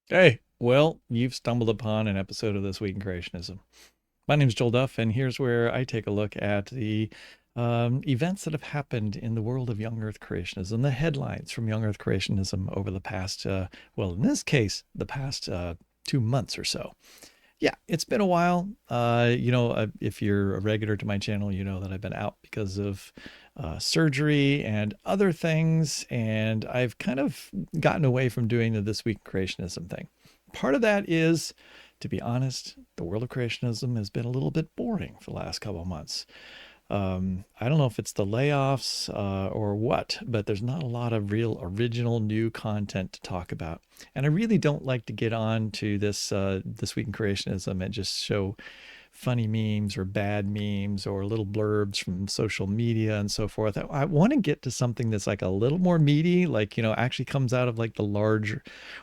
Hey, well, you've stumbled upon an episode of This Week in Creationism. My name is Joel Duff, and here's where I take a look at the events that have happened in the world of young Earth creationism, the headlines from young Earth creationism over the past, well, in this case, the past 2 months or so. Yeah, it's been a while. If you're a regular to my channel, you know that I've been out because of surgery and other things, and I've kind of gotten away from doing the This Week Creationism thing. Part of that is, to be honest, the world of creationism has been a little bit boring for the last couple of months. I don't know if it's the layoffs or what, but there's not a lot of real original new content to talk about. And I really don't like to get on to this week in creationism and just show funny memes or bad memes or little blurbs from social media and so forth. I want to get to something that's like a little more meaty, like, actually comes out of like the large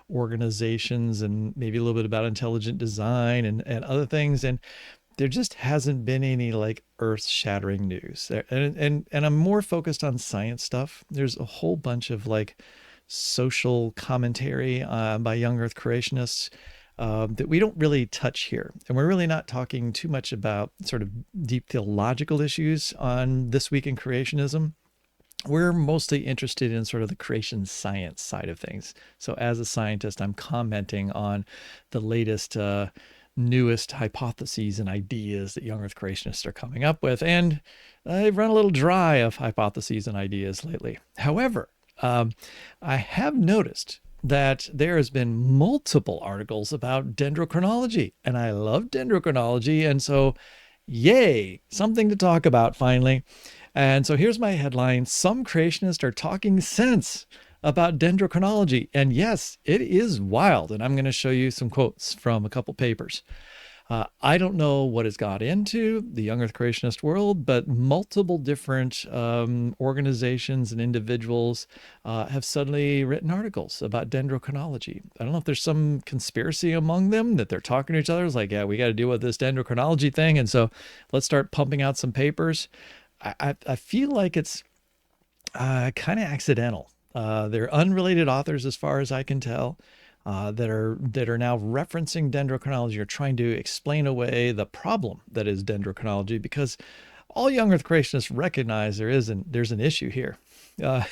organizations and maybe a little bit about intelligent design and other things. And there just hasn't been any like earth-shattering news there, and I'm more focused on science stuff. There's a whole bunch of like social commentary by young earth creationists that we don't really touch here, and we're really not talking too much about sort of deep theological issues on This Week in Creationism. We're mostly interested in sort of the creation science side of things. So as a scientist, I'm commenting on the latest newest hypotheses and ideas that young earth creationists are coming up with, and I've run a little dry of hypotheses and ideas lately. However, I have noticed that there has been multiple articles about dendrochronology, and I love dendrochronology, and so yay, something to talk about finally. And so here's my headline: some creationists are talking sense about dendrochronology. And yes, it is wild. And I'm going to show you some quotes from a couple papers. I don't know what has got into the young earth creationist world, but multiple different organizations and individuals have suddenly written articles about dendrochronology. I don't know if there's some conspiracy among them that they're talking to each other. It's like, yeah, we got to deal with this dendrochronology thing. And so let's start pumping out some papers. I feel like it's kind of accidental. They're unrelated authors, as far as I can tell, that are now referencing dendrochronology or trying to explain away the problem that is dendrochronology, because all young Earth creationists recognize there's an issue here. Uh,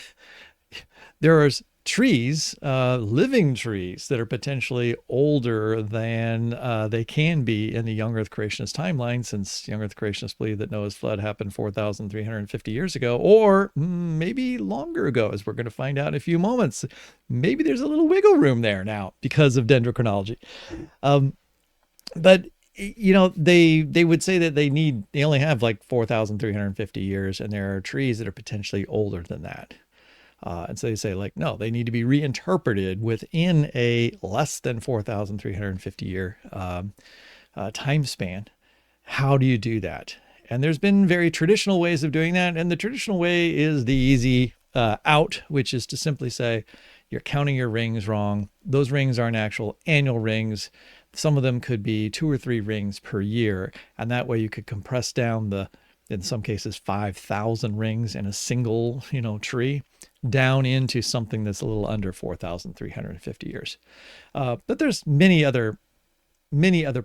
there's trees, living trees, that are potentially older than they can be in the young Earth creationist timeline, since young Earth creationists believe that Noah's flood happened 4,350 years ago, or maybe longer ago, as we're going to find out in a few moments. Maybe there's a little wiggle room there now because of dendrochronology. But they would say that they only have like 4,350 years, and there are trees that are potentially older than that. And so they say, like, no, they need to be reinterpreted within a less than 4,350 year time span. How do you do that? And there's been very traditional ways of doing that. And the traditional way is the easy out, which is to simply say, you're counting your rings wrong. Those rings aren't actual annual rings. Some of them could be 2 or 3 rings per year. And that way you could compress down in some cases, 5,000 rings in a single, tree, down into something that's a little under 4,350 years. But there's many other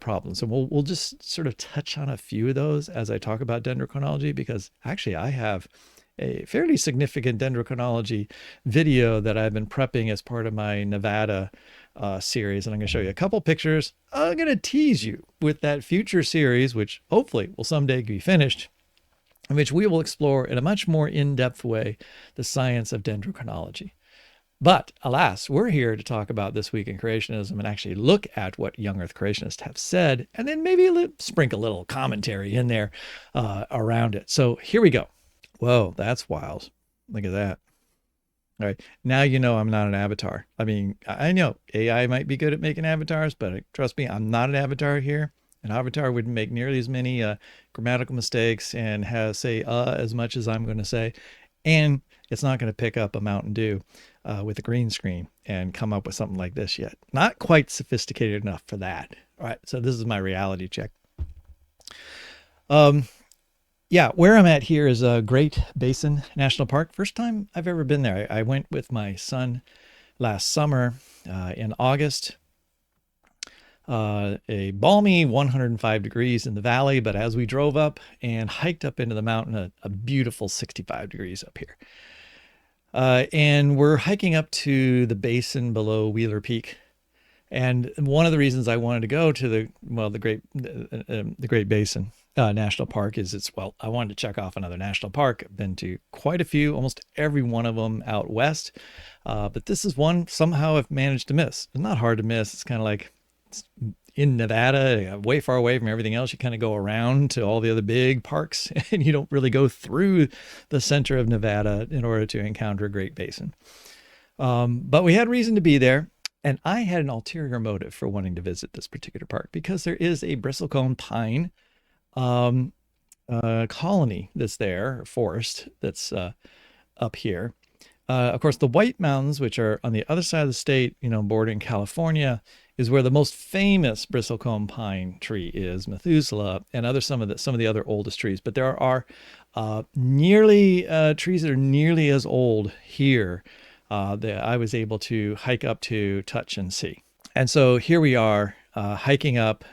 problems, and we'll just sort of touch on a few of those as I talk about dendrochronology, because actually I have a fairly significant dendrochronology video that I've been prepping as part of my Nevada series, and I'm going to show you a couple pictures. I'm going to tease you with that future series, which hopefully will someday be finished, in which we will explore in a much more in-depth way the science of dendrochronology. But alas, we're here to talk about This Week in Creationism and actually look at what young earth creationists have said, and then maybe sprinkle a little commentary in there around it. So here we go. Whoa, that's wild. Look at that. All right. Now you know I'm not an avatar. I mean, I know AI might be good at making avatars, but trust me, I'm not an avatar here. An avatar wouldn't make nearly as many grammatical mistakes and say as much as I'm going to say. And it's not going to pick up a Mountain Dew with a green screen and come up with something like this yet. Not quite sophisticated enough for that. All right. So this is my reality check. Yeah, where I'm at here is a Great Basin National Park. First time I've ever been there. I went with my son last summer in August. A balmy 105 degrees in the valley, but as we drove up and hiked up into the mountain, a beautiful 65 degrees up here. And we're hiking up to the basin below Wheeler Peak. And one of the reasons I wanted to go to the Great Basin National Park is I wanted to check off another national park. I've been to quite a few, almost every one of them out west. But this is one somehow I've managed to miss. It's not hard to miss. It's kind of like it's in Nevada, way far away from everything else. You kind of go around to all the other big parks and you don't really go through the center of Nevada in order to encounter a Great Basin. But we had reason to be there. And I had an ulterior motive for wanting to visit this particular park because there is a bristlecone pine colony that's there, forest that's up here. Of course, the White Mountains, which are on the other side of the state, bordering California, is where the most famous bristlecone pine tree is, Methuselah, and some of the other oldest trees. But there are trees that are nearly as old here that I was able to hike up to, touch, and see. And so here we are hiking up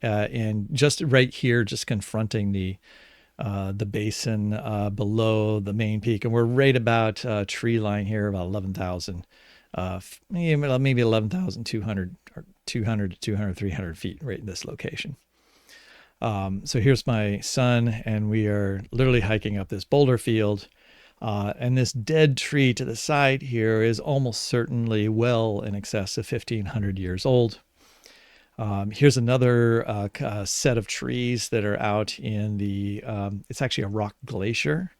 and just right here, just confronting the basin below the main peak. And we're right about tree line here, about 11,000, maybe 11,200 or 200 to 200, 300 feet right in this location. So here's my son, and we are literally hiking up this boulder field. And this dead tree to the side here is almost certainly well in excess of 1,500 years old. Here's another set of trees that are out in it's actually a rock glacier.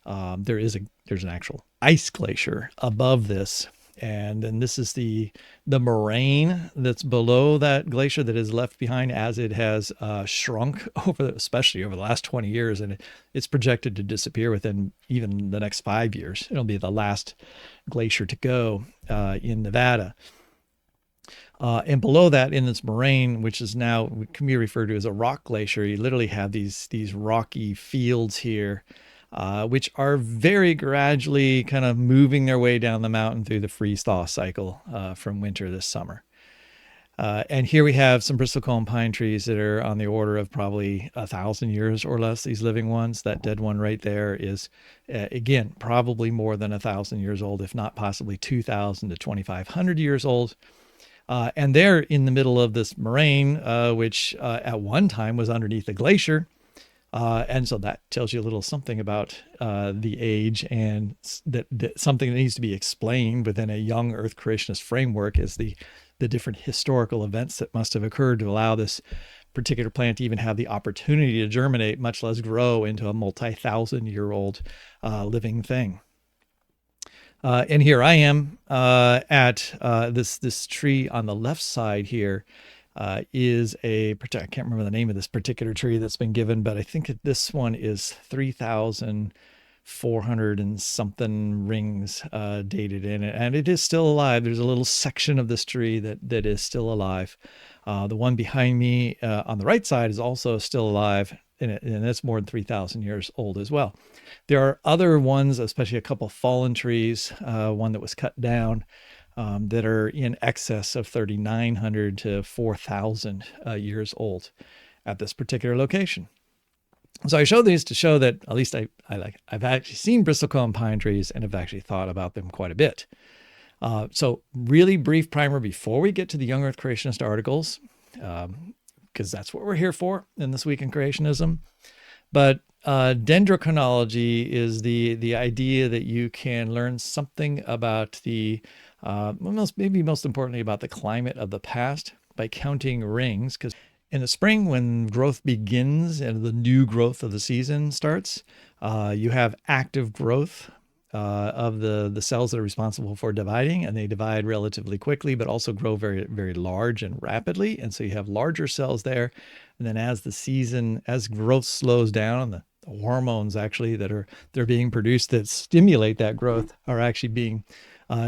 There's an actual ice glacier above this. And then this is the moraine that's below that glacier that is left behind as it has shrunk especially over the last 20 years. And it's projected to disappear within even the next 5 years. It'll be the last glacier to go in Nevada. And below that, in this moraine, which is now can be referred to as a rock glacier, you literally have these rocky fields here, which are very gradually kind of moving their way down the mountain through the freeze-thaw cycle from winter this summer. And here we have some bristlecone pine trees that are on the order of probably 1,000 years or less, these living ones. That dead one right there is, again, probably more than 1,000 years old, if not possibly 2,000 to 2,500 years old. And they're in the middle of this moraine, which at one time was underneath a glacier. And so that tells you a little something about the age, and that something that needs to be explained within a young Earth creationist framework is the different historical events that must have occurred to allow this particular plant to even have the opportunity to germinate, much less grow into a multi-thousand-year-old living thing. And here I am at this tree on the left side here. Is I can't remember the name of this particular tree that's been given, but I think this one is 3,400 and something rings dated in it, and it is still alive. There's a little section of this tree that is still alive. The one behind me on the right side is also still alive, and it's more than 3,000 years old as well. There are other ones, especially a couple fallen trees, one that was cut down, that are in excess of 3,900 to 4,000 years old at this particular location. So I show these to show that at least I've actually seen bristlecone pine trees and have actually thought about them quite a bit. So really brief primer before we get to the Young Earth Creationist articles, because that's what we're here for in This Week in Creationism. But dendrochronology is the idea that you can learn something about most importantly about the climate of the past by counting rings. Because in the spring, when growth begins and the new growth of the season starts, you have active growth of the cells that are responsible for dividing, and they divide relatively quickly, but also grow very, very large and rapidly. And so you have larger cells there. And then as growth slows down, the hormones actually they're being produced that stimulate that growth are actually being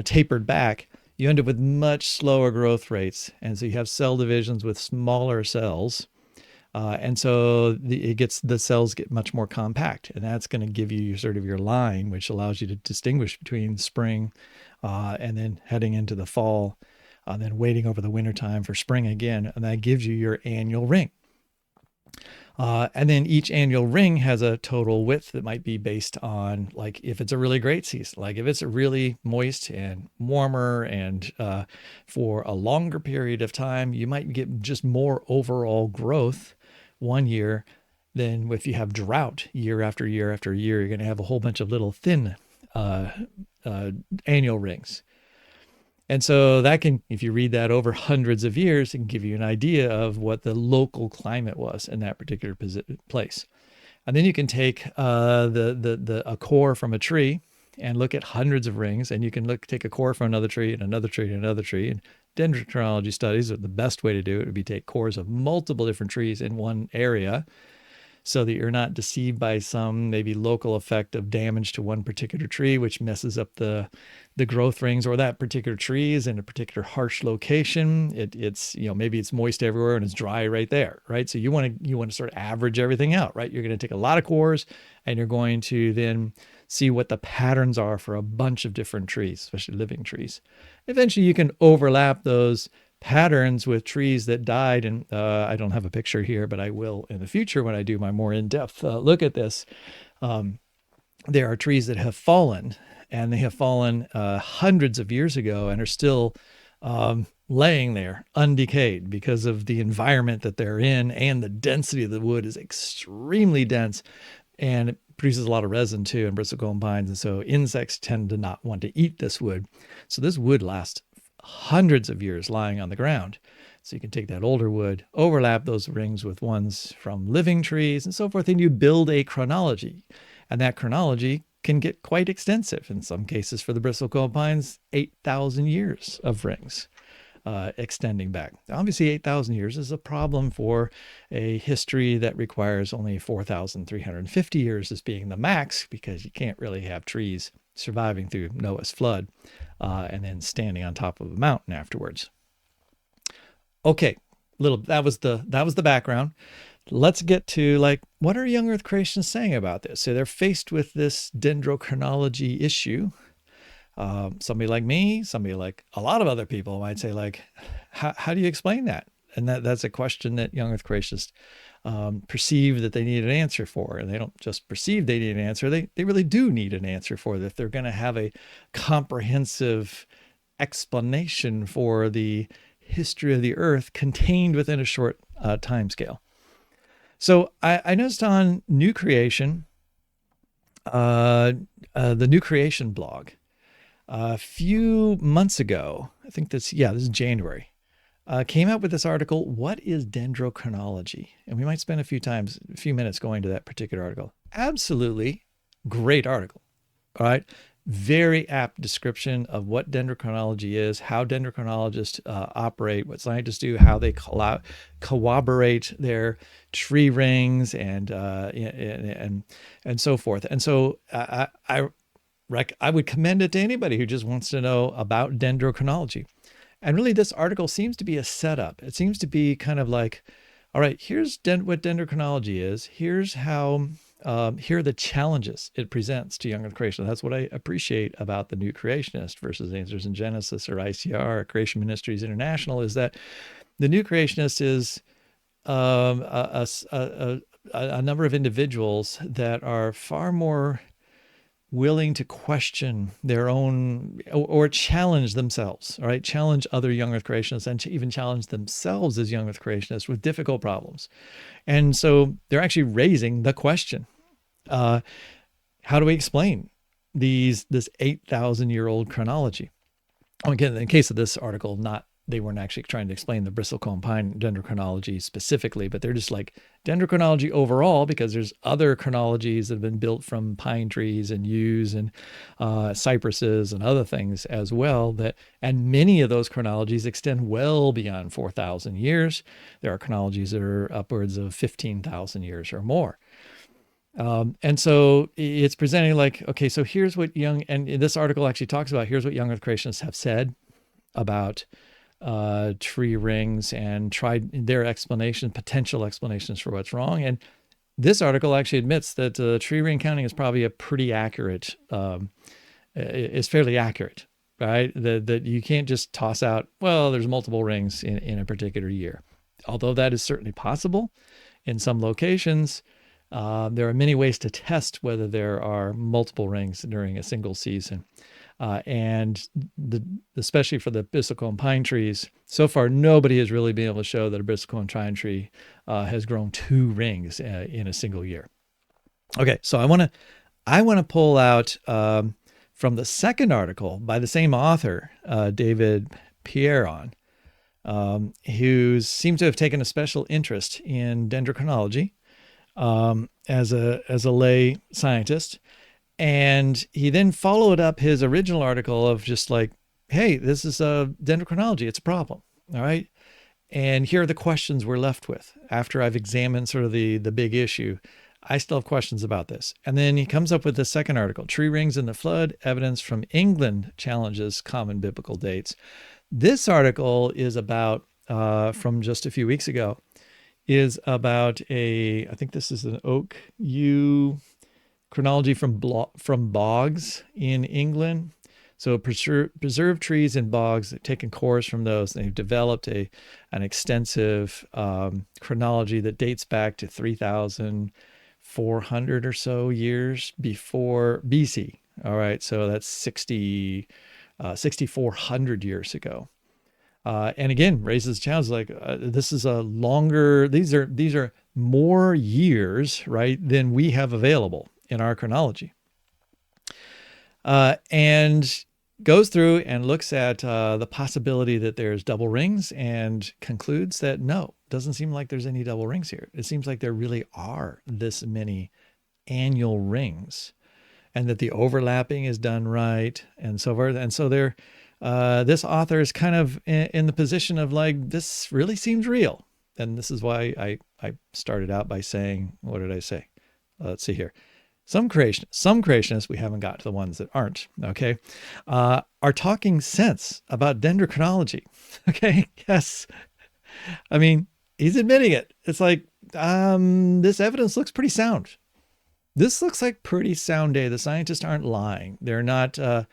tapered back. You end up with much slower growth rates. And so you have cell divisions with smaller cells. And so the cells get much more compact, and that's going to give you sort of your line, which allows you to distinguish between spring and then heading into the fall. and then waiting over the winter time for spring again, and that gives you your annual ring. And then each annual ring has a total width that might be based on, like, if it's a really great season, like if it's a really moist and warmer and for a longer period of time, you might get just more overall growth one year than if you have drought year after year after year. You're going to have a whole bunch of little thin annual rings. And so that can, if you read that over hundreds of years, it can give you an idea of what the climate was in that particular place. And then you can take a core from a tree and look at hundreds of rings, and you can take a core from another tree and another tree and another tree. And dendrochronology studies are the best way to do it. Would be take cores of multiple different trees in one area, so that you're not deceived by some maybe local effect of damage to one particular tree, which messes up the growth rings, or that particular tree is in a particular harsh location. It's maybe it's moist everywhere and it's dry right there, right? So you want to sort of average everything out, right? You're going to take a lot of cores, and you're going to then see what the patterns are for a bunch of different trees, especially living trees. Eventually, you can overlap those patterns with trees that died. And I don't have a picture here, but I will in the future when I do my more in-depth look at this. There are trees that have fallen, and they have fallen hundreds of years ago and are still laying there undecayed because of the environment that they're in, and the density of the wood is extremely dense, and it produces a lot of resin too, and bristlecone pines. And so insects tend to not want to eat this wood. So this wood lasts hundreds of years lying on the ground. So you can take that older wood, overlap those rings with ones from living trees and so forth, and you build a chronology. And that chronology can get quite extensive. In some cases, for the bristlecone pines, 8,000 years of rings extending back. Obviously, 8,000 years is a problem for a history that requires only 4,350 years as being the max, because you can't really have trees surviving through Noah's flood and then standing on top of a mountain afterwards. Okay, that was the background. Let's get to, like, what are young Earth creationists saying about this? So they're faced with this dendrochronology issue. Somebody like me, somebody like a lot of other people might say, like, how do you explain that? And that's a question that young Earth creationists perceive that they need an answer for. And they don't just perceive they need an answer, they really do need an answer for that. If they're going to have a comprehensive explanation for the history of the Earth contained within a short time scale. So I noticed on New Creation, the New Creation blog, a few months ago, I think this is January, came out with this article, What is Dendrochronology? And we might spend a few minutes going to that particular article. Absolutely great article. All right. Very apt description of what dendrochronology is, how dendrochronologists operate, what scientists do, how they corroborate their tree rings and so forth. And so I would commend it to anybody who just wants to know about dendrochronology. And really, this article seems to be a setup. It seems to be kind of like, all right, here's what dendrochronology is. Here's how. Here are the challenges it presents to young Earth creation. That's what I appreciate about the New Creationist versus Answers in Genesis or ICR, or Creation Ministries International, is that the New Creationist is a number of individuals that are far more willing to question their own or challenge themselves, all right? Challenge other young Earth creationists, and to even challenge themselves as young Earth creationists with difficult problems. And so they're actually raising the question, how do we explain this 8,000-year-old chronology? Again, in the case of this article, they weren't actually trying to explain the bristlecone pine dendrochronology specifically, but they're just like dendrochronology overall, because there's other chronologies that have been built from pine trees and yews and cypresses and other things as well. And many of those chronologies extend well beyond 4,000 years. There are chronologies that are upwards of 15,000 years or more. And so it's presenting like, okay, so here's what and this article actually talks about, here's what young Earth creationists have said about tree rings and tried their potential explanations for what's wrong. And this article actually admits that tree ring counting is probably is fairly accurate. right? That you can't just toss out, well, there's multiple rings in a particular year. Although that is certainly possible in some locations, there are many ways to test whether there are multiple rings during a single season. And especially for the bristlecone pine trees, so far nobody has really been able to show that a bristlecone pine tree has grown 2 rings in a single year. Okay, so I want to pull out from the second article by the same author, David Pierron, who seems to have taken a special interest in dendrochronology as a lay scientist. And he then followed up his original article of just like, hey, this is a dendrochronology. It's a problem. All right. And here are the questions we're left with after I've examined sort of the big issue. I still have questions about this. And then he comes up with the second article, Tree Rings in the Flood, Evidence from England Challenges Common Biblical Dates. This article is about, from just a few weeks ago, is about I think this is an oak yew chronology from bogs in England. So preserved trees in bogs, they've taken cores from those, and they've developed an extensive chronology that dates back to 3,400 or so years before BC. All right, so that's 6,400 years ago. And again, raises challenges like this is a longer, these are more years, right, than we have available in our chronology. And goes through and looks at the possibility that there's double rings and concludes that no, doesn't seem like there's any double rings here. It seems like there really are this many annual rings, and that the overlapping is done right and so forth. And so this author is kind of in the position of like, this really seems real. And this is why I started out by saying, what did I say? Let's see here. Some creationists, we haven't got to the ones that aren't, okay, are talking sense about dendrochronology. Okay, yes. I mean, he's admitting it. It's like, this evidence looks pretty sound. This looks like pretty sound data. The scientists aren't lying. They're not what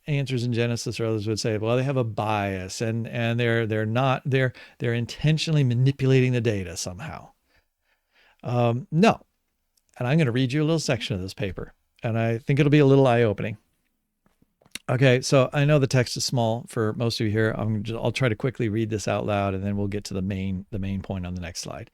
Answers in Genesis or others would say. Well, they have a bias, and they're intentionally manipulating the data somehow. No. And I'm going to read you a little section of this paper, and I think it'll be a little eye-opening. Okay, so I know the text is small for most of you here. I'll try to quickly read this out loud, and then we'll get to the main point on the next slide.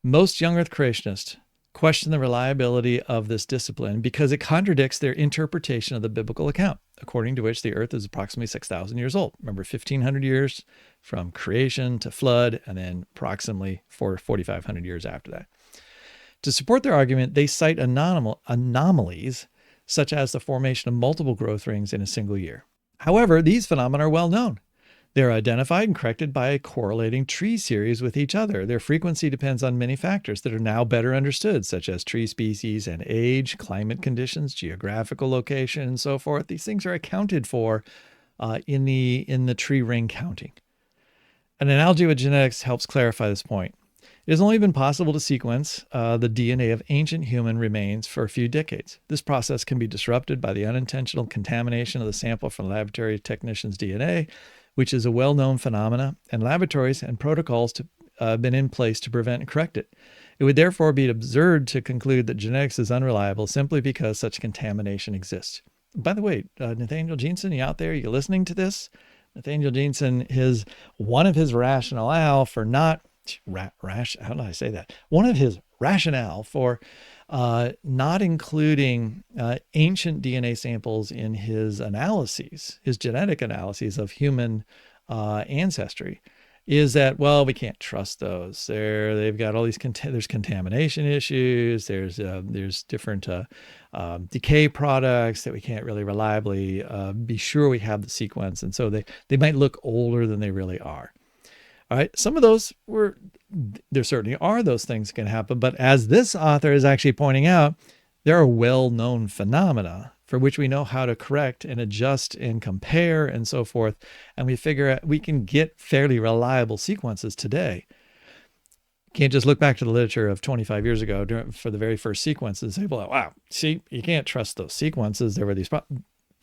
Most young Earth creationists question the reliability of this discipline because it contradicts their interpretation of the biblical account, according to which the Earth is approximately 6,000 years old. Remember, 1,500 years from creation to flood, and then approximately 4,500 years after that. To support their argument, they cite anomalies such as the formation of multiple growth rings in a single year. However, these phenomena are well known. They are identified and corrected by a correlating tree series with each other. Their frequency depends on many factors that are now better understood, such as tree species and age, climate conditions, geographical location, and so forth. These things are accounted for in the tree ring counting. An analogy with genetics helps clarify this point. It has only been possible to sequence the DNA of ancient human remains for a few decades. This process can be disrupted by the unintentional contamination of the sample from laboratory technicians' DNA, which is a well-known phenomena, and laboratories and protocols have been in place to prevent and correct it. It would therefore be absurd to conclude that genetics is unreliable simply because such contamination exists. By the way, Nathaniel Jeanson, you out there, you listening to this? Nathaniel Jeanson, one of his rationale for not how do I say that? One of his rationale for not including ancient DNA samples in his analyses, his genetic analyses of human ancestry, is that, well, we can't trust those. They've got all these there's contamination issues. There's different decay products that we can't really reliably be sure we have the sequence, and so they might look older than they really are. All right, some of those there certainly are those things that can happen, but as this author is actually pointing out, there are well-known phenomena for which we know how to correct and adjust and compare and so forth, and we figure out we can get fairly reliable sequences today. You can't just look back to the literature of 25 years ago for the very first sequences and say, well, wow, see, you can't trust those sequences. There were these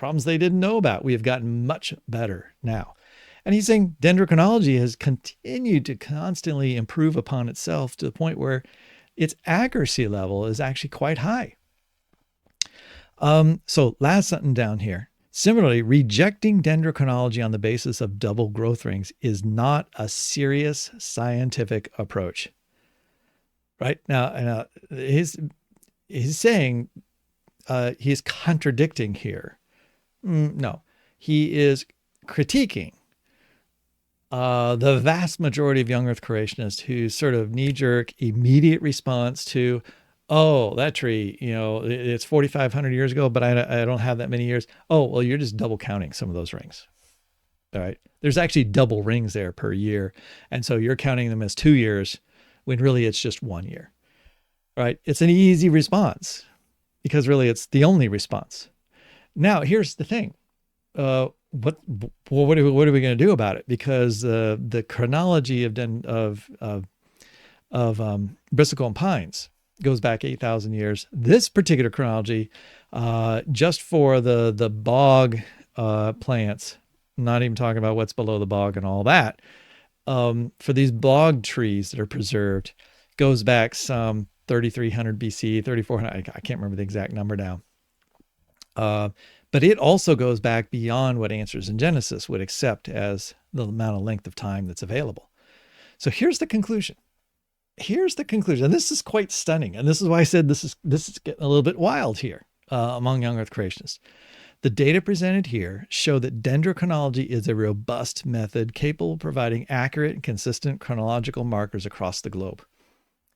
problems they didn't know about. We have gotten much better now. And he's saying dendrochronology has continued to constantly improve upon itself to the point where its accuracy level is actually quite high. So last sentence down here. Similarly, rejecting dendrochronology on the basis of double growth rings is not a serious scientific approach. Right now, he's saying he's contradicting here. No, he is critiquing the vast majority of young Earth creationists whose sort of knee-jerk immediate response to, oh, that tree, it's 4,500 years ago, but I don't have that many years. Oh, well, you're just double counting some of those rings. All right. There's actually double rings there per year. And so you're counting them as 2 years when really it's just 1 year. Right. It's an easy response because really it's the only response. Now, here's the thing. What are we going to do about it? Because the chronology of bristlecone pines goes back 8,000 years. This particular chronology, just for the bog plants, not even talking about what's below the bog and all that, for these bog trees that are preserved, goes back some 3,300 BC, 3,400. I can't remember the exact number now. But it also goes back beyond what Answers in Genesis would accept as the amount of length of time that's available. So here's the conclusion. And this is quite stunning. And this is why I said this is getting a little bit wild here among young Earth creationists. The data presented here show that dendrochronology is a robust method capable of providing accurate and consistent chronological markers across the globe.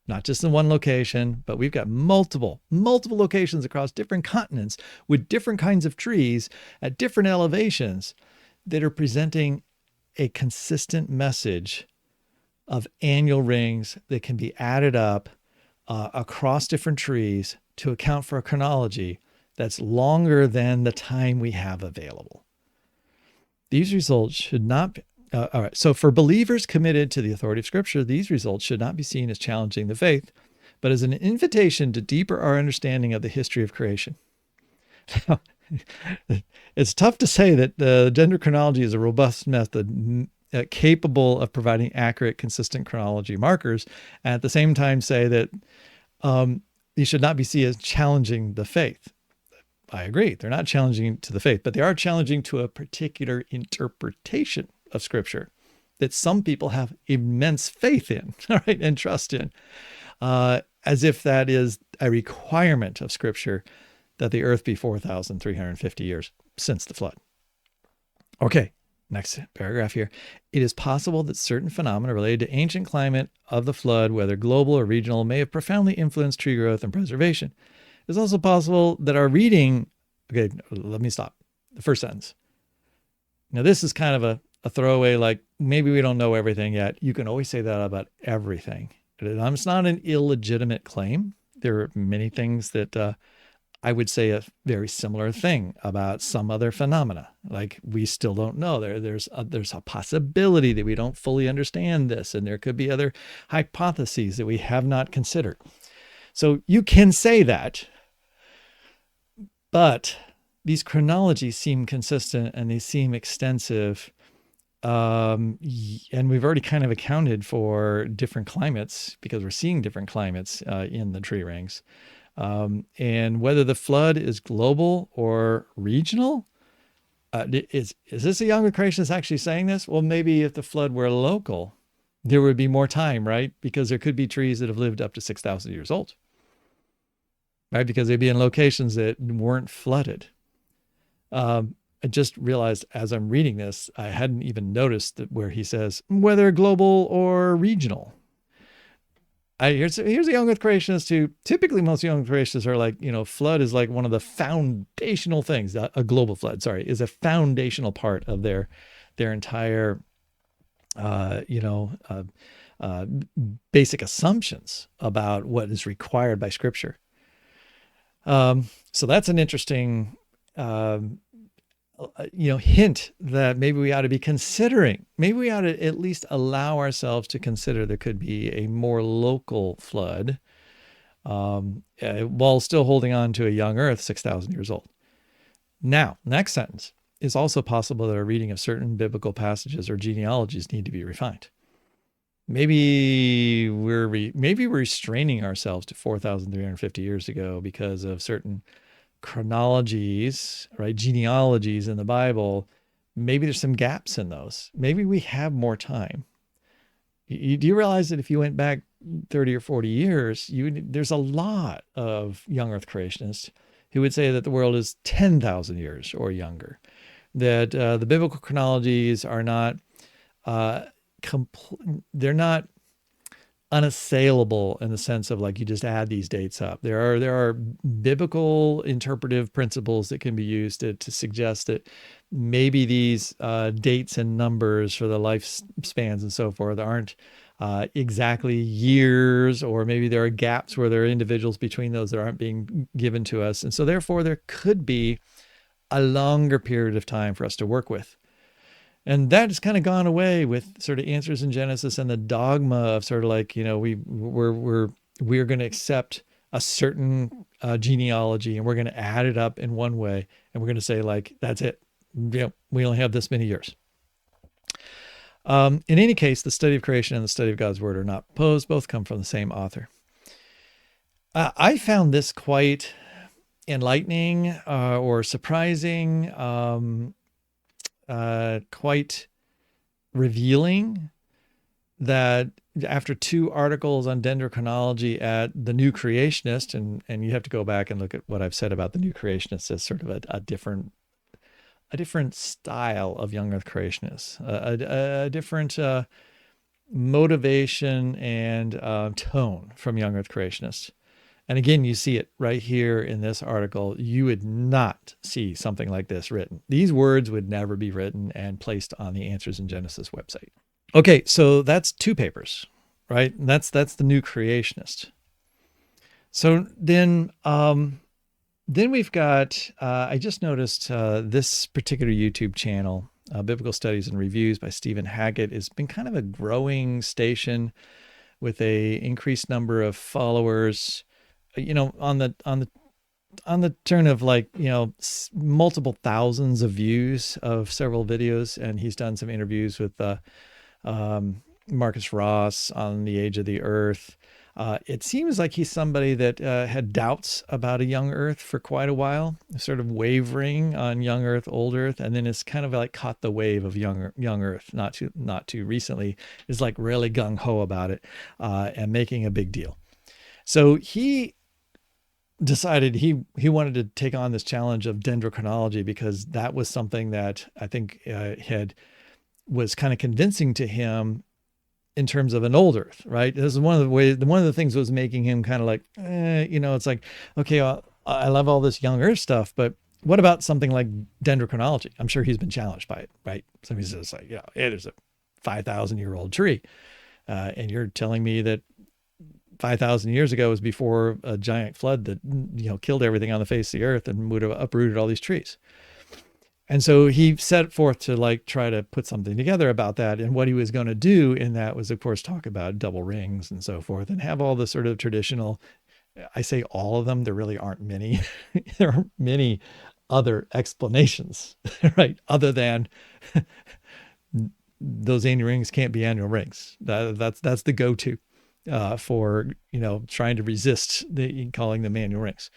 Not just in one location, but we've got multiple locations across different continents with different kinds of trees at different elevations that are presenting a consistent message of annual rings that can be added up across different trees to account for a chronology that's longer than the time we have available. These results should not be, all right. So for believers committed to the authority of Scripture, these results should not be seen as challenging the faith, but as an invitation to deeper our understanding of the history of creation. It's tough to say that the dendrochronology is a robust method capable of providing accurate, consistent chronology markers, and at the same time say that these should not be seen as challenging the faith. I agree. They're not challenging to the faith, but they are challenging to a particular interpretation of Scripture that some people have immense faith in, all right, and trust in, as if that is a requirement of Scripture that the earth be 4,350 years since the flood. Okay, next paragraph here. It is possible that certain phenomena related to ancient climate of the flood, whether global or regional, may have profoundly influenced tree growth and preservation. It's also possible that our reading, okay, let me stop. The first sentence. Now, this is kind of a throwaway, like maybe we don't know everything yet. You can always say that about everything. It's not an illegitimate claim. There are many things that I would say a very similar thing about some other phenomena. Like we still don't know. There's a possibility that we don't fully understand this, and there could be other hypotheses that we have not considered. So you can say that, but these chronologies seem consistent and they seem extensive. And we've already kind of accounted for different climates because we're seeing different climates in the tree rings. And whether the flood is global or regional, is this a younger creationist actually saying this? Well, maybe if the flood were local, there would be more time, right? Because there could be trees that have lived up to 6,000 years old, right? Because they'd be in locations that weren't flooded. I just realized as I'm reading this, I hadn't even noticed that where he says whether global or regional. Here's a young earth creationist who typically most young earth creationists are like, flood is like one of the foundational things. A global flood, is a foundational part of their entire, basic assumptions about what is required by Scripture. So that's an interesting, hint that maybe we ought to be considering. Maybe we ought to at least allow ourselves to consider there could be a more local flood while still holding on to a young Earth 6,000 years old. Now, next sentence. It's also possible that our reading of certain biblical passages or genealogies need to be refined. Maybe we're restraining ourselves to 4,350 years ago because of certain chronologies, right? Genealogies in the Bible. Maybe there's some gaps in those. Maybe we have more time. Do you realize that if you went back 30 or 40 years, there's a lot of young Earth creationists who would say that the world is 10,000 years or younger, that the biblical chronologies are not they're not unassailable in the sense of like you just add these dates up. There are biblical interpretive principles that can be used to suggest that maybe these dates and numbers for the lifespans and so forth aren't exactly years, or maybe there are gaps where there are individuals between those that aren't being given to us. And so therefore there could be a longer period of time for us to work with. And that has kind of gone away with sort of Answers in Genesis and the dogma of sort of like, we're going to accept a certain genealogy and we're going to add it up in one way. And we're going to say like, that's it. We only have this many years. In any case, the study of creation and the study of God's word are not opposed. Both come from the same author. I found this quite enlightening or surprising, quite revealing, that after 2 articles on dendrochronology at the New Creationist, and you have to go back and look at what I've said about the New Creationists as sort of a different style of young Earth creationists, a different motivation and tone from young Earth creationists. And again, you see it right here in this article. You would not see something like this written. These words would never be written and placed on the Answers in Genesis website. Okay, so that's 2 papers, right? And that's the New Creationist. So then we've got, I just noticed this particular YouTube channel, Biblical Studies and Reviews by Stephen Hackett, has been kind of a growing station with a increased number of followers. On the turn of like, multiple thousands of views of several videos. And he's done some interviews with Marcus Ross on the age of the earth. It seems like he's somebody that had doubts about a young earth for quite a while, sort of wavering on young earth, old earth, and then it's kind of like caught the wave of young earth not too recently, is like really gung-ho about it and making a big deal. So he decided he wanted to take on this challenge of dendrochronology because that was something that I think was kind of convincing to him in terms of an old earth, right? This is one of the things that was making him kind of like, it's like, okay, I love all this young earth stuff, but what about something like dendrochronology? I'm sure he's been challenged by it, right? Somebody says like, there's a 5,000-year-old tree. And you're telling me that 5,000 years ago was before a giant flood that, killed everything on the face of the earth and would have uprooted all these trees. And so he set forth to like try to put something together about that. And what he was going to do in that was, of course, talk about double rings and so forth and have all the sort of traditional, I say all of them, there really aren't many. There are many other explanations, right? Other than those annual rings can't be annual rings. That's the go-to for, trying to resist calling them annual rings.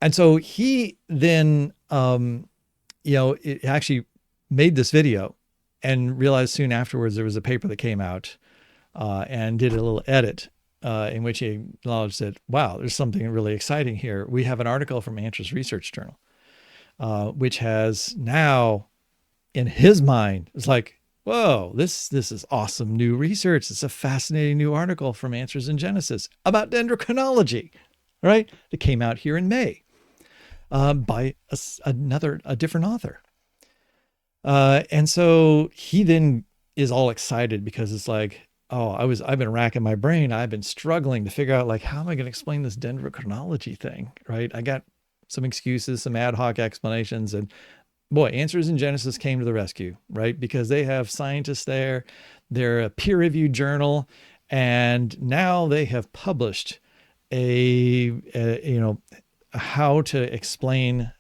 And so he then, it actually made this video and realized soon afterwards there was a paper that came out and did a little edit in which he acknowledged that, wow, there's something really exciting here. We have an article from Answers Research Journal, which has now, in his mind, it's like, whoa, this is awesome new research. It's a fascinating new article from Answers in Genesis about dendrochronology, right? That came out here in May by a different author. And so he then is all excited because it's like, oh, I've been racking my brain. I've been struggling to figure out like, how am I going to explain this dendrochronology thing, right? I got some excuses, some ad hoc explanations, and boy, Answers in Genesis came to the rescue, right? Because they have scientists there. They're a peer-reviewed journal, and now they have published a how to explain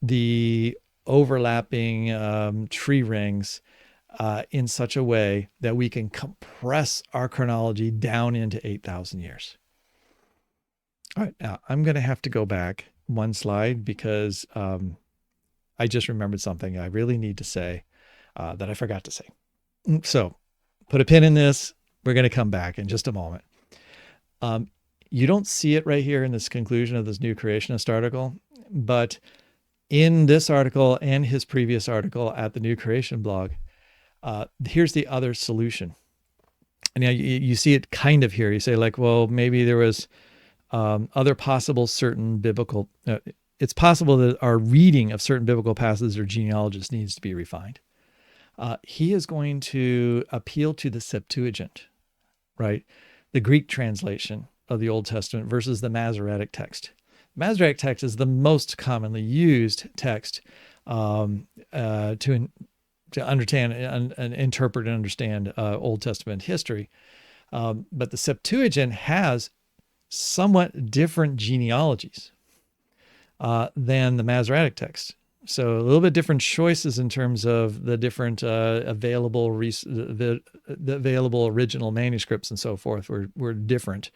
the overlapping tree rings in such a way that we can compress our chronology down into 8,000 years. All right, now I'm going to have to go back one slide because I just remembered something I really need to say that I forgot to say. So put a pin in this. We're going to come back in just a moment. You don't see it right here in this conclusion of this new creationist article, but in this article and his previous article at the New Creation blog, here's the other solution. And now you see it kind of here. You say like, well, maybe there was other possible certain biblical, it's possible that our reading of certain biblical passages or genealogies needs to be refined. He is going to appeal to the Septuagint, right? The Greek translation of the Old Testament versus the Masoretic text. The Masoretic text is the most commonly used text to understand and interpret and understand Old Testament history. But the Septuagint has somewhat different genealogies than the Masoretic text. So a little bit different choices in terms of the different available the available original manuscripts and so forth were different.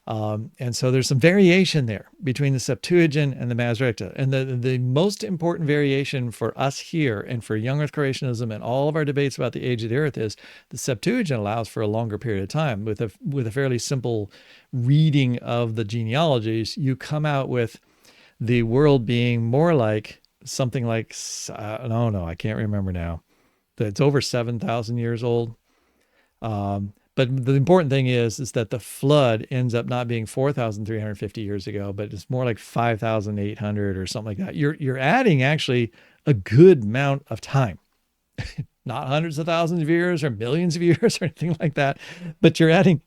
And so there's some variation there between the Septuagint and the Masoretic. And the most important variation for us here and for young Earth creationism and all of our debates about the age of the Earth is the Septuagint allows for a longer period of time. With a fairly simple reading of the genealogies, you come out with the world being more like something like, I can't remember now. It's over 7,000 years old. But the important thing is that the flood ends up not being 4,350 years ago, but it's more like 5,800 or something like that. You're adding actually a good amount of time, not hundreds of thousands of years or millions of years or anything like that, but you're adding,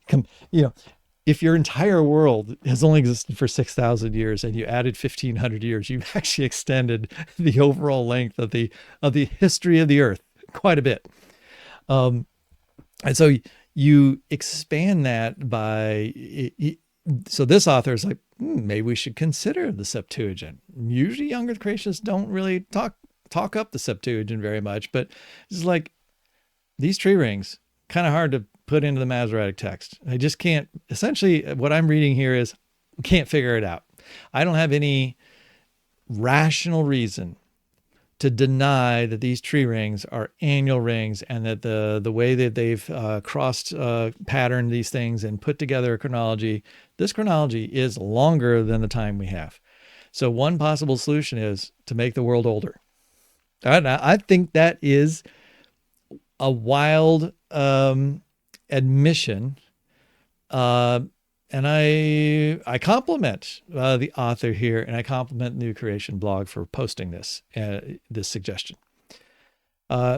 if your entire world has only existed for 6,000 years and you added 1,500 years, you've actually extended the overall length of the history of the Earth quite a bit. And so you expand that by, so this author is like, maybe we should consider the Septuagint. Usually young Earth creationists don't really talk up the Septuagint very much, but it's like these tree rings, kind of hard to put into the Masoretic text. I just can't, essentially what I'm reading here is, can't figure it out. I don't have any rational reason to deny that these tree rings are annual rings and that the way that they've patterned these things and put together a chronology, this chronology is longer than the time we have. So one possible solution is to make the world older. I think that is a wild admission, and I compliment the author here, and I compliment New Creation blog for posting this suggestion.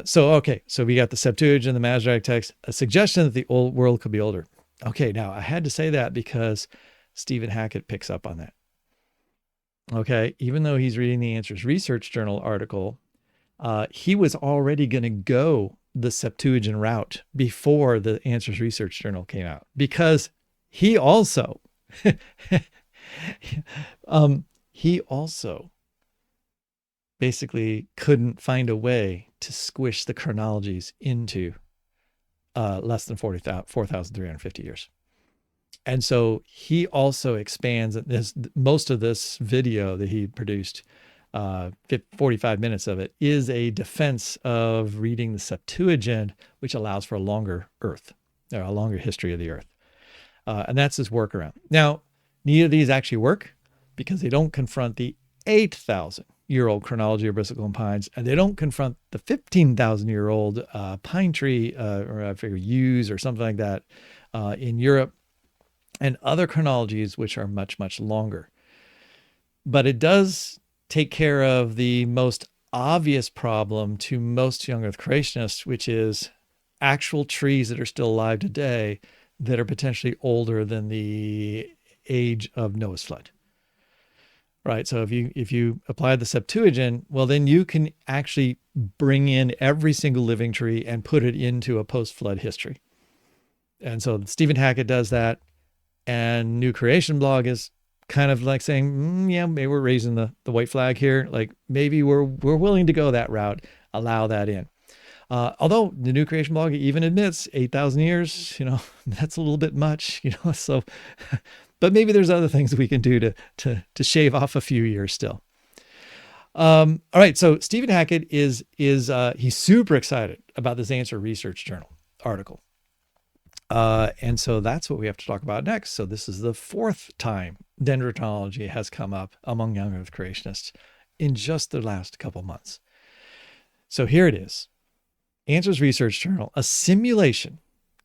So we got the Septuagint, the Masoretic text, a suggestion that the old world could be older. Okay, now I had to say that because Stephen Hackett picks up on that. Okay, even though he's reading the Answers Research Journal article, he was already going to go the Septuagint route before the Answers Research Journal came out, because he also basically couldn't find a way to squish the chronologies into less than 4,350 years. And so he also expands most of this video that he produced, 45 minutes of it, is a defense of reading the Septuagint, which allows for a longer Earth, or a longer history of the Earth. And that's his workaround. Now, neither of these actually work because they don't confront the 8,000-year-old chronology of bristlecone pines, and they don't confront the 15,000-year-old pine tree, or I figure yews or something like that, in Europe, and other chronologies which are much, much longer. But it does take care of the most obvious problem to most young Earth creationists, which is actual trees that are still alive today that are potentially older than the age of Noah's flood. Right. So if you apply the Septuagint, well, then you can actually bring in every single living tree and put it into a post-flood history. And so Stephen Hackett does that, and New Creation blog is kind of like saying, yeah, maybe we're raising the white flag here. Like maybe we're willing to go that route, allow that in. Although the New Creation blog even admits 8,000 years, that's a little bit much, so, but maybe there's other things we can do to shave off a few years still. All right. So Stephen Hackett he's super excited about this Answer Research Journal article. And so that's what we have to talk about next. So this is the fourth time dendrochronology has come up among young earth creationists in just the last couple months. So here it is. Answers Research Journal, a simulation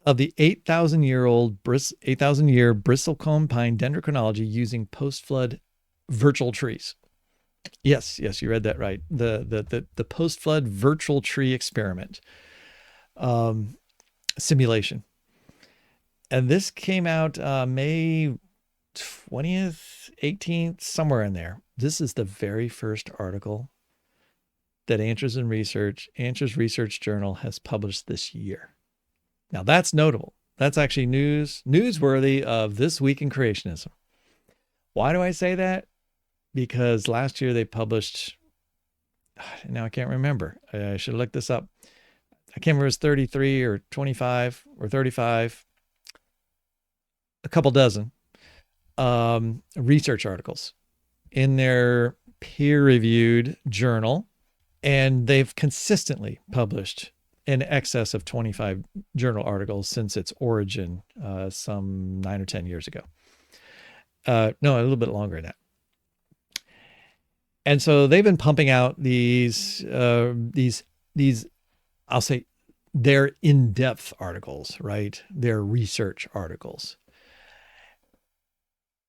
of the 8,000-year bristlecone pine dendrochronology using post-flood virtual trees. Yes, you read that right. The post-flood virtual tree experiment simulation. And this came out May 20th, 18th, somewhere in there. This is the very first article that Answers Research Journal has published this year. Now that's notable. That's actually newsworthy of this week in creationism. Why do I say that? Because last year they published, now I can't remember. I should look this up. I can't remember if it was 33 or 25 or 35, a couple dozen research articles in their peer-reviewed journal. And they've consistently published in excess of 25 journal articles since its origin, some 9 or 10 years ago. No, a little bit longer than that. And so they've been pumping out these, I'll say, they're in-depth articles, right? They're research articles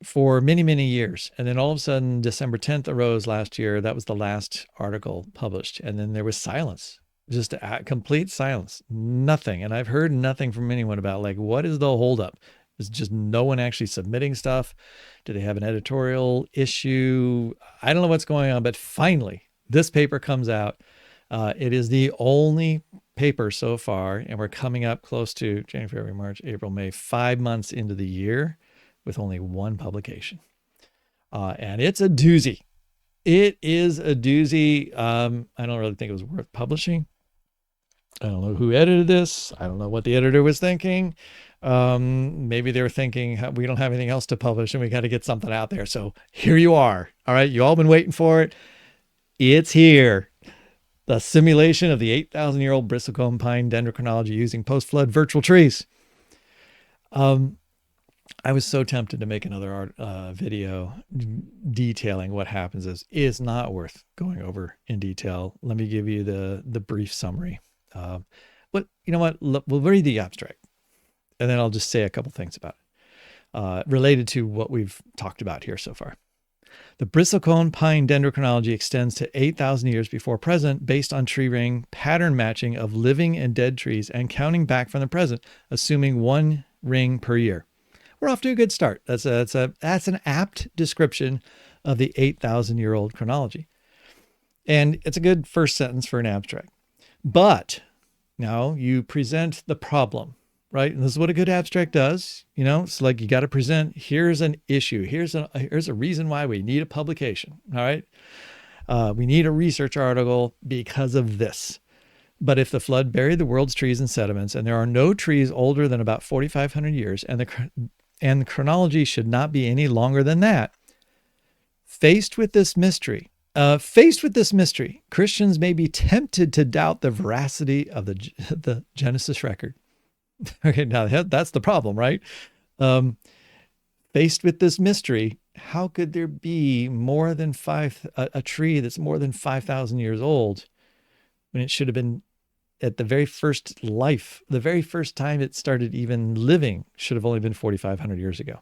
for many, many years. And then all of a sudden, December 10th arose last year. That was the last article published. And then there was silence, just complete silence, nothing. And I've heard nothing from anyone about like, what is the holdup? Is just no one actually submitting stuff? Do they have an editorial issue? I don't know what's going on, but finally this paper comes out. It is the only paper so far, and we're coming up close to January, February, March, April, May, 5 months into the year with only one publication. And it's a doozy. It is a doozy. I don't really think it was worth publishing. I don't know who edited this. I don't know what the editor was thinking. Maybe they were thinking, we don't have anything else to publish and we got to get something out there. So here you are. All right. You all been waiting for it. It's here. The simulation of the 8,000-year-old bristlecone pine dendrochronology using post-flood virtual trees. I was so tempted to make another video detailing what happens. Is not worth going over in detail. Let me give you the brief summary. But you know what? We'll read the abstract, and then I'll just say a couple things about it related to what we've talked about here so far. The bristlecone pine dendrochronology extends to 8,000 years before present based on tree ring pattern matching of living and dead trees and counting back from the present, assuming one ring per year. We're off to a good start. That's an apt description of the 8,000-year-old chronology. And it's a good first sentence for an abstract. But now you present the problem, right? And this is what a good abstract does. It's like you got to present, here's an issue. Here's a reason why we need a publication, all right? We need a research article because of this. But if the flood buried the world's trees in sediments and there are no trees older than about 4,500 years and the chronology should not be any longer than that, faced with this mystery, Christians may be tempted to doubt the veracity of the Genesis record. Okay, now that's the problem, right? Faced with this mystery, how could there be more than a tree that's more than 5,000 years old when it should have been at the very first life, the very first time it started even living should have only been 4,500 years ago.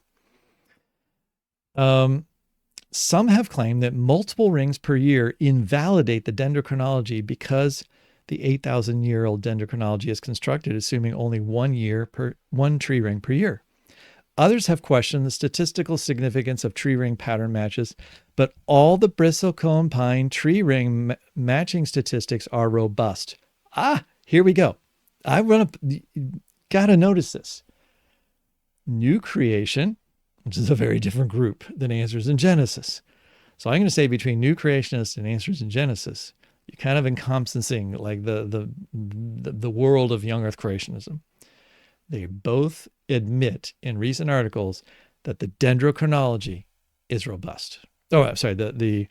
Some have claimed that multiple rings per year invalidate the dendrochronology because the 8,000-year-old dendrochronology is constructed assuming only 1 tree ring per year. Others have questioned the statistical significance of tree ring pattern matches, but all the bristlecone pine tree ring matching statistics are robust. Here we go. Gotta notice this. New Creation, which is a very different group than Answers in Genesis. So I'm going to say between New Creationists and Answers in Genesis, you're kind of encompassing like the world of young Earth creationism. They both admit in recent articles that the dendrochronology is robust. Oh, I'm sorry, the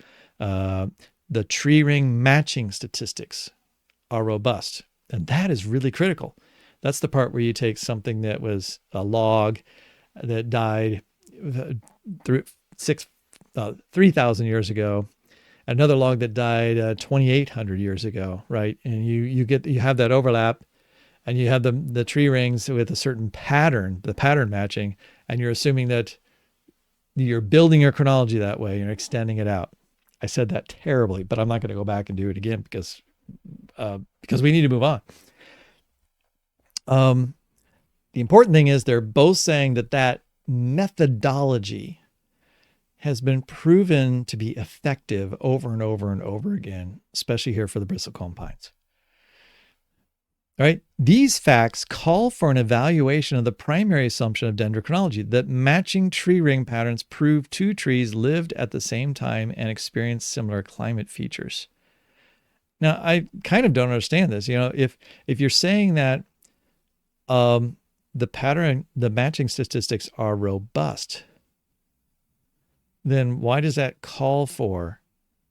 tree ring matching statistics are robust, and that is really critical. That's the part where you take something that was a log that died 3,000 years ago, another log that died 2,800 years ago, right? And you have that overlap, and you have the tree rings with a certain pattern, the pattern matching, and you're assuming that you're building your chronology that way. You're extending it out. I said that terribly, but I'm not going to go back and do it again because we need to move on. The important thing is they're both saying that methodology has been proven to be effective over and over and over again, especially here for the bristlecone pines. All right. These facts call for an evaluation of the primary assumption of dendrochronology, that matching tree ring patterns prove two trees lived at the same time and experienced similar climate features. Now, I kind of don't understand this. If you're saying that the matching statistics are robust, then why does that call for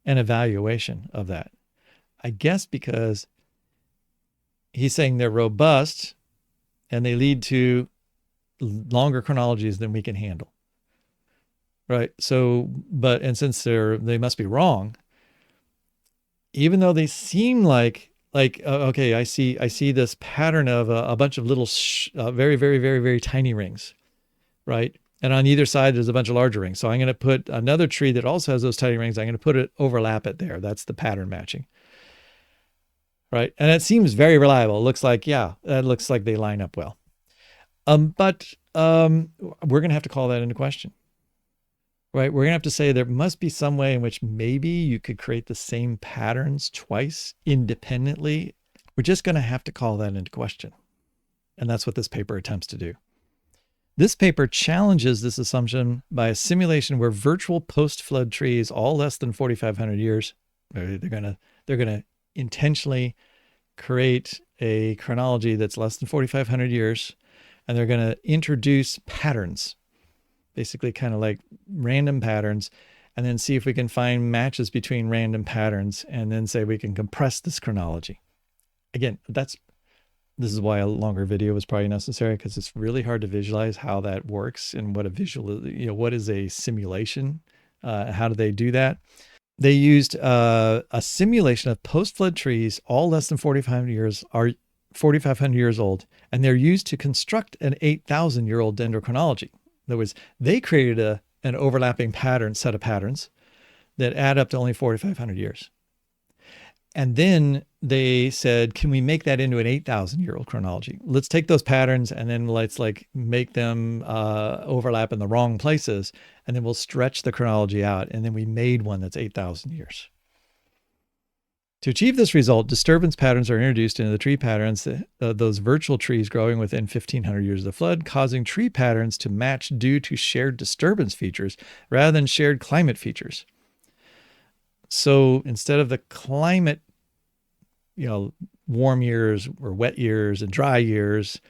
an evaluation of that? I guess because he's saying they're robust and they lead to longer chronologies than we can handle. Right. So, and since they must be wrong, even though they seem like, okay, I see this pattern of a bunch of little, very, very, very, very tiny rings. Right. And on either side, there's a bunch of larger rings. So I'm going to put another tree that also has those tiny rings. I'm going to overlap it there. That's the pattern matching. Right. And it seems very reliable. It looks like, that looks like they line up well. But we're going to have to call that into question. Right. We're going to have to say there must be some way in which maybe you could create the same patterns twice independently. We're just going to have to call that into question. And that's what this paper attempts to do. This paper challenges this assumption by a simulation where virtual post-flood trees, all less than 4,500 years, they're going to intentionally create a chronology that's less than 4,500 years, and they're going to introduce patterns, basically kind of like random patterns, and then see if we can find matches between random patterns, and then say we can compress this chronology. Again, this is why a longer video was probably necessary, because it's really hard to visualize how that works and what what is a simulation? How do they do that? They used a simulation of post-flood trees, all less than 4,500 years old, and they're used to construct an 8,000-year-old dendrochronology. In other words, they created an overlapping set of patterns that add up to only 4,500 years. And then they said, can we make that into an 8,000-year-old chronology? Let's take those patterns and then let's make them overlap in the wrong places, and then we'll stretch the chronology out. And then we made one that's 8,000 years. To achieve this result, disturbance patterns are introduced into the tree patterns, those virtual trees growing within 1,500 years of the flood, causing tree patterns to match due to shared disturbance features rather than shared climate features. So instead of the climate, warm years or wet years and dry years,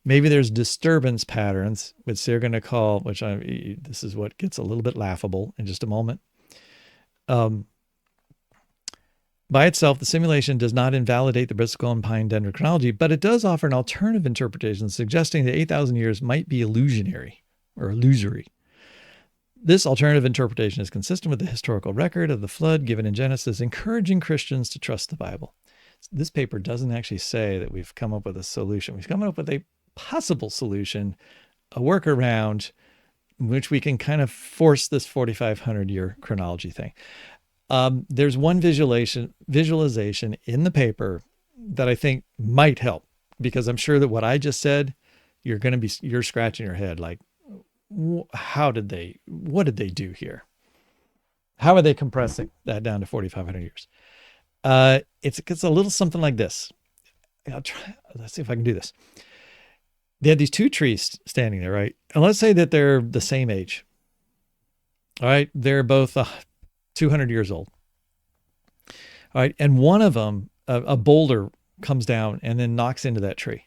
maybe there's disturbance patterns, which they're going to call, this is what gets a little bit laughable in just a moment. By itself, the simulation does not invalidate the bristlecone pine dendrochronology, but it does offer an alternative interpretation suggesting that 8,000 years might be illusionary or illusory. This alternative interpretation is consistent with the historical record of the flood given in Genesis, encouraging Christians to trust the Bible. This paper doesn't actually say that we've come up with a solution. We've come up with a possible solution, a workaround, in which we can kind of force this 4,500-year chronology thing. There's one visualization in the paper that I think might help, because I'm sure that what I just said, you're scratching your head like, what did they do here? How are they compressing that down to 4,500 years? It's a little something like this. Let's see if I can do this. they had these two trees standing there, right? And let's say that they're the same age. All right. They're both 200 years old. All right. And one of them, a boulder comes down and then knocks into that tree.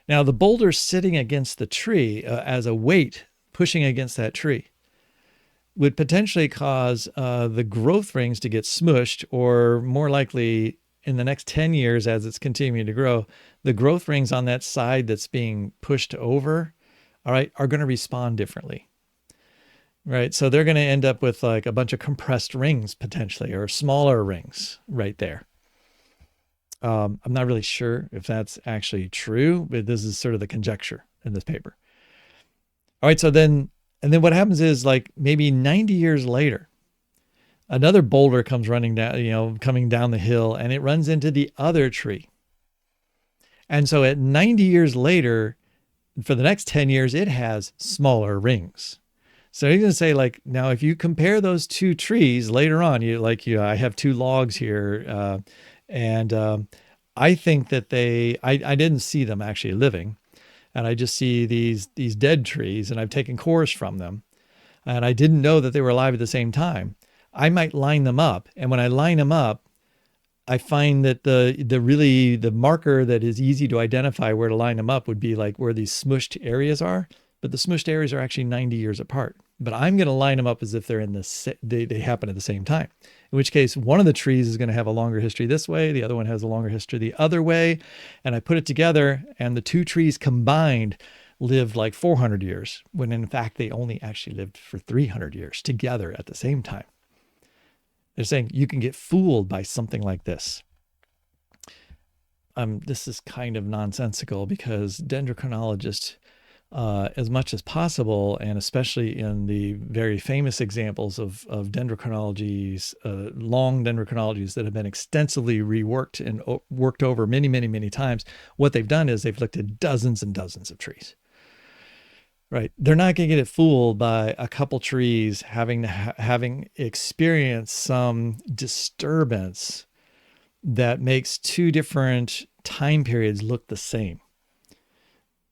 Now, the boulder sitting against the tree as a weight pushing against that tree would potentially cause the growth rings to get smushed, or more likely in the next 10 years, as it's continuing to grow, the growth rings on that side that's being pushed over, all right, are going to respond differently. Right. So they're going to end up with like a bunch of compressed rings potentially, or smaller rings right there. I'm not really sure if that's actually true, but this is sort of the conjecture in this paper. All right. And then what happens is, like, maybe 90 years later, another boulder comes running down, coming down the hill, and it runs into the other tree. And so at 90 years later, for the next 10 years, it has smaller rings. So you're going to say, like, now if you compare those two trees later on, I have two logs here, and I think that I didn't see them actually living, and I just see these dead trees, and I've taken cores from them, and I didn't know that they were alive at the same time. I might line them up, and when I line them up, I find that the marker that is easy to identify where to line them up would be like where these smushed areas are, but the smushed areas are actually 90 years apart. But I'm going to line them up as if they're they happen at the same time. In which case, one of the trees is going to have a longer history this way, the other one has a longer history the other way, and I put it together, and the two trees combined lived like 400 years, when in fact they only actually lived for 300 years together at the same time. They're saying you can get fooled by something like this. This is kind of nonsensical, because dendrochronologists, as much as possible, and especially in the very famous examples of dendrochronologies, long dendrochronologies that have been extensively reworked and worked over many, many, many times, what they've done is they've looked at dozens and dozens of trees. Right. They're not going to get it fooled by a couple trees having experienced some disturbance that makes two different time periods look the same.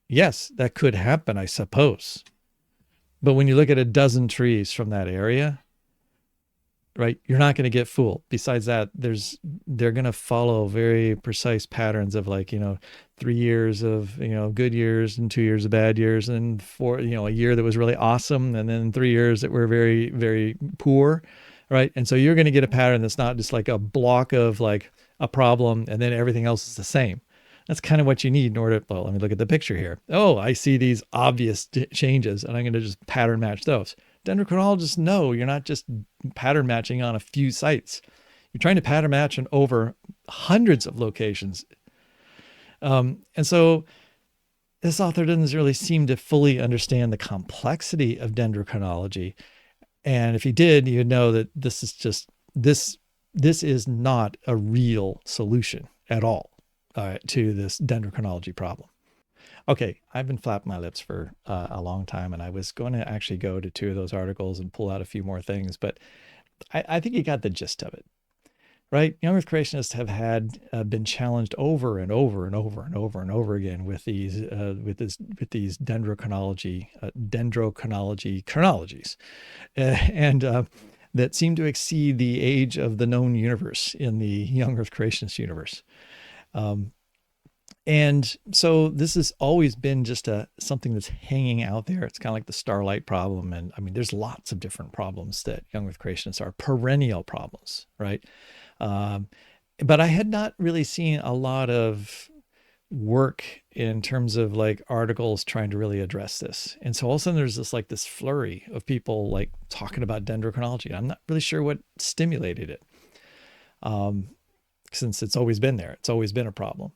Yes, that could happen, I suppose. But when you look at a dozen trees from that area, right, you're not going to get fooled. Besides that, they're going to follow very precise patterns of, like, 3 years of, good years, and 2 years of bad years, and a year that was really awesome, and then 3 years that were very, very poor. Right. And so you're going to get a pattern that's not just like a block of like a problem and then everything else is the same. That's kind of what you need in order to, well, let me look at the picture here. Oh, I see these obvious changes, and I'm going to just pattern match those. Dendrochronologists know you're not just pattern matching on a few sites. You're trying to pattern match on over hundreds of locations. And so this author doesn't really seem to fully understand the complexity of dendrochronology. And if he did, you'd know that this is not a real solution at all to this dendrochronology problem. Okay, I've been flapping my lips for a long time, and I was going to actually go to two of those articles and pull out a few more things, but I think you got the gist of it, right? Young Earth creationists have been challenged over and over and over and over and over again with these dendrochronology chronologies, and that seem to exceed the age of the known universe in the Young Earth creationist universe. And so this has always been just something that's hanging out there. It's kind of like the starlight problem. And I mean, there's lots of different problems that Young Earth creationists are, perennial problems, right? But I had not really seen a lot of work in terms of like articles trying to really address this. And so all of a sudden there's this flurry of people like talking about dendrochronology. I'm not really sure what stimulated it. Since it's always been there. It's always been a problem.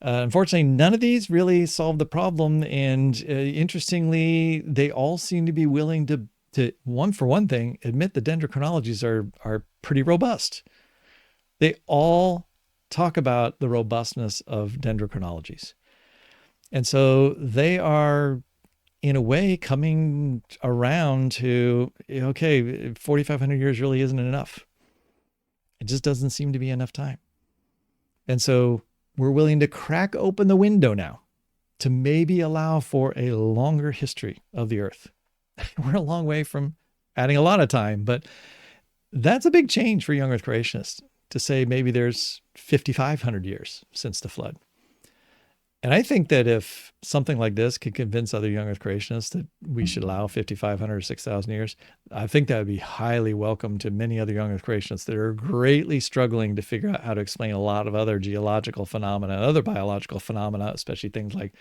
Unfortunately, none of these really solve the problem. And interestingly, they all seem to be willing to for one thing, admit the dendrochronologies are pretty robust. They all talk about the robustness of dendrochronologies. And so they are, in a way, coming around to, okay, 4,500 years really isn't enough. It just doesn't seem to be enough time. And so we're willing to crack open the window now to maybe allow for a longer history of the Earth. We're a long way from adding a lot of time, but that's a big change for young Earth creationists to say maybe there's 5,500 years since the flood. And I think that if something like this could convince other young Earth creationists that we should allow 5,500 or 6,000 years, I think that would be highly welcome to many other young Earth creationists that are greatly struggling to figure out how to explain a lot of other geological phenomena, other biological phenomena, especially things like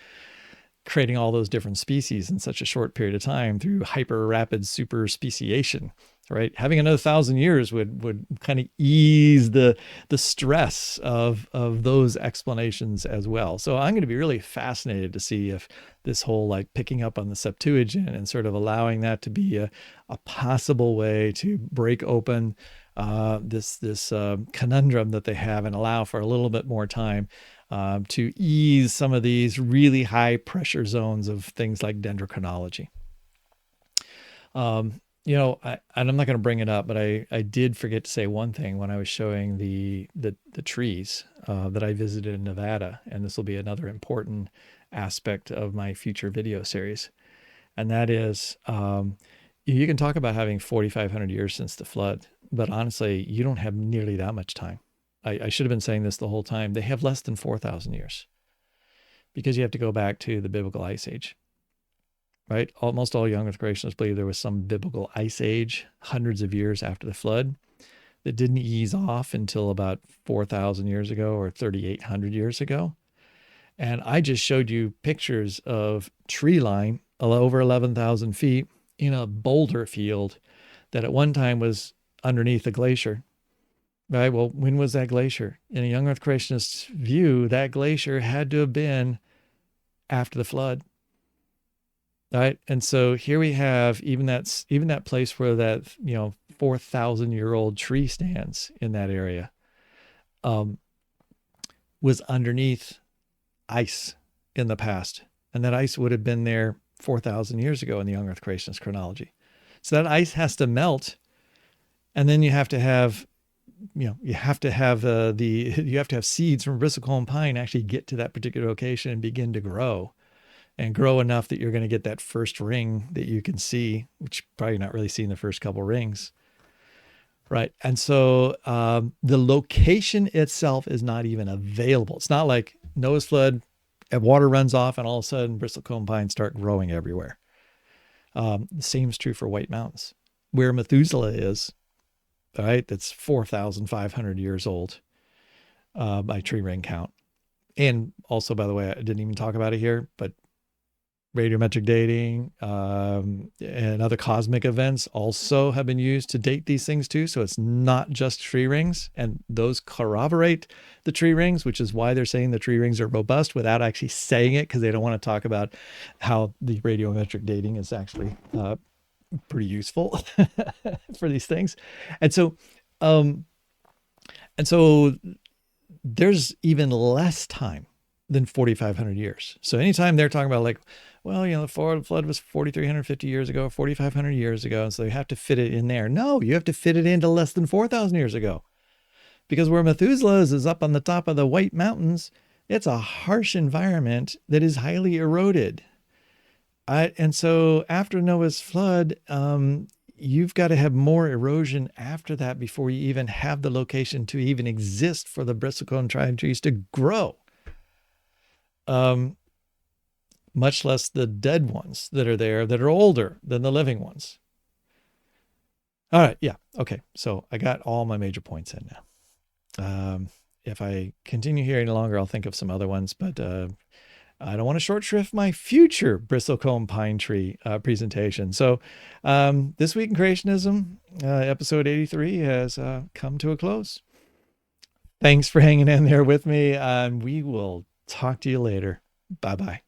creating all those different species in such a short period of time through hyper rapid super speciation. Right, having another 1,000 years would kind of ease the stress of those explanations as well. So I'm going to be really fascinated to see if this whole like picking up on the Septuagint and sort of allowing that to be a possible way to break open this conundrum that they have and allow for a little bit more time to ease some of these really high pressure zones of things like dendrochronology. You know, and I'm not going to bring it up, but I did forget to say one thing when I was showing the trees that I visited in Nevada, and this will be another important aspect of my future video series, and that is you can talk about having 4,500 years since the flood, but honestly, you don't have nearly that much time. I should have been saying this the whole time. They have less than 4,000 years because you have to go back to the biblical ice age. Right? Almost all young Earth creationists believe there was some biblical ice age hundreds of years after the flood that didn't ease off until about 4,000 years ago or 3,800 years ago. And I just showed you pictures of tree line over 11,000 feet in a boulder field that at one time was underneath a glacier. Right? Well, when was that glacier? In a young Earth creationist view, that glacier had to have been after the flood. Right. And so here we have even that place where that, 4,000-year-old tree stands in that area was underneath ice in the past. And that ice would have been there 4,000 years ago in the young Earth creationist chronology. So that ice has to melt. And then you have to have, you have to have seeds from bristlecone pine actually get to that particular location and begin to grow. And grow enough that you're going to get that first ring that you can see, which probably not really seeing the first couple rings. Right. And so the location itself is not even available. It's not like Noah's flood, water runs off and all of a sudden bristlecone pines start growing everywhere. The same is true for White Mountains. Where Methuselah is, all right, that's 4,500 years old by tree ring count. And also, by the way, I didn't even talk about it here, but radiometric dating and other cosmic events also have been used to date these things too. So it's not just tree rings, and those corroborate the tree rings, which is why they're saying the tree rings are robust without actually saying it, because they don't want to talk about how the radiometric dating is actually pretty useful for these things. And so there's even less time than 4,500 years. So anytime they're talking about like, well, the flood was 4,350 years ago, 4,500 years ago, and so you have to fit it in there. No, you have to fit it into less than 4,000 years ago. Because where Methuselah is up on the top of the White Mountains, it's a harsh environment that is highly eroded. And so after Noah's flood, you've got to have more erosion after that before you even have the location to even exist for the bristlecone tribe trees to grow. Much less the dead ones that are there that are older than the living ones. All right. Yeah. Okay. So I got all my major points in now. If I continue here any longer, I'll think of some other ones, but I don't want to short shrift my future bristlecone pine tree presentation. So this week in Creationism, episode 83 has come to a close. Thanks for hanging in there with me, and we will talk to you later. Bye-bye.